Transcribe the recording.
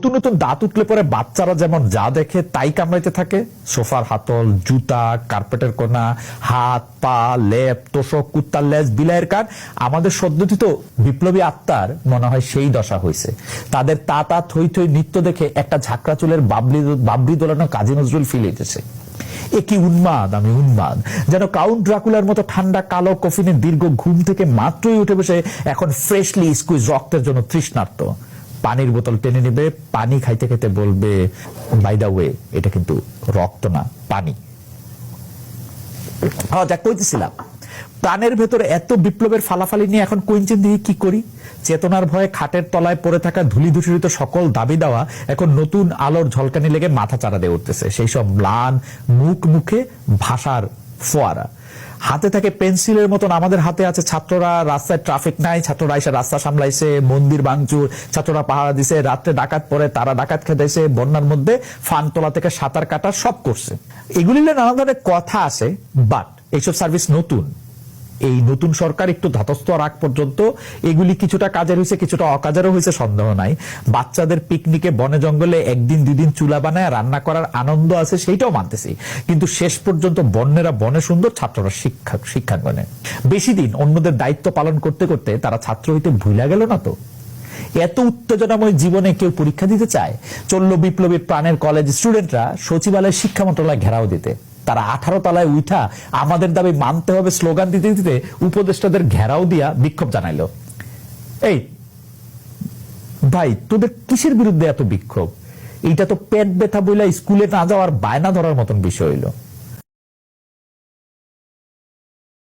নতুন নতুন দাঁত উঠলে পরে বাচ্চারা যেমন যা দেখে তাই কামড়াইতে থাকে, সোফার হাতল, জুতা, কার্পেটের কোনা, হাত পা, লেপ, তোষক, কুত্তার লেজ, বিলাইয়ের কান। আমাদের সদ্যোথিত বিপ্লবী আত্মার মনে হয় সেই দশা হয়েছে। তাদের তা থই থই নৃত্য দেখে একটা ঝাঁকড়া চুলের বাবরি দোলানো কাজী নজরুল ফিল হইতেছে। এ কি উন্মাদ, আমি উন্মাদ। যেন কাউন্ট ড্রাকুলার মতো ঠান্ডা কালো কফিনের দীর্ঘ ঘুম থেকে মাত্রই উঠে বসে এখন ফ্রেশলি স্কুইজ রক্তের জন্য তৃষ্ণার্ত। পানির বোতল টেনে নেবে, পানি খাইতে খাইতে বলবে, বাই দা ওয়ে এটা কিন্তু রক্ত না, পানি। যাক, কইতেছিলাম প্রাণের ভেতরে এত বিপ্লবের ফালাফালি নিয়ে এখন কোইনচিন দিয়ে কি করি? চেতনার ভয়ে খাটের তলায় পড়ে থাকা ধুলি ধূসরিত সকল দাবি দেওয়া এখন নতুন আলোর ঝলকানি লেগে মাথা চারা দিয়ে উঠতেছে। সেই সব ম্লান মুখে ভাষার ফোয়ারা। হাতে থাকে পেন্সিলের মতন আমাদের হাতে আছে ছাত্ররা, রাস্তায় ট্রাফিক নাই, ছাত্ররা এসে রাস্তা সামলাইছে, মন্দির ভাঙচুর, ছাত্ররা পাহারা দিছে, রাত্রে ডাকাত পরে তারা ডাকাত খেদাইছে, বন্যার মধ্যে ফান তোলা থেকে সাঁতার কাটা সব করছে। এগুলি নানা ধরনের কথা আছে, বাট এইসব সার্ভিস নতুন। এই নতুন সরকার একটু ধাতস্থ রাখ পর্যন্ত এগুলি কিছুটা কাজের হয়েছে, কিছুটা অকাজেরও হয়েছে, সন্দেহ নাই। বাচ্চাদের পিকনিকে বনে জঙ্গলে একদিন দুদিন চুলা বানায় রান্না করার আনন্দ আছে, সেইটাও মানতেছি। কিন্তু শেষ পর্যন্ত বন্যেরা বনে সুন্দর, ছাত্ররা শিক্ষাঙ্গনে। বেশি দিন অন্যদের দায়িত্ব পালন করতে করতে তারা ছাত্র হইতে ভুলে গেল না তো? এত উত্তেজনাময় জীবনে কেউ পরীক্ষা দিতে চায়? চলল বিপ্লবী প্রাণের কলেজ স্টুডেন্টরা সচিবালয় শিক্ষা মন্ত্রণালয় ঘেরাও দিতে। তারা 18 তলায় উঠা আমাদের দাবি মানতে হবে স্লোগান দিতে দিতে উপদেষ্টাদের ঘেরাও দিয়া বিক্ষোভ জানাইলো। এই ভাই, তোদের কিসের বিরুদ্ধে এত বিক্ষোভ? এইটা তো পেট ব্যথা বইলা স্কুলে না যাওয়ার বায়না ধরার মতন বিষয় হইলো।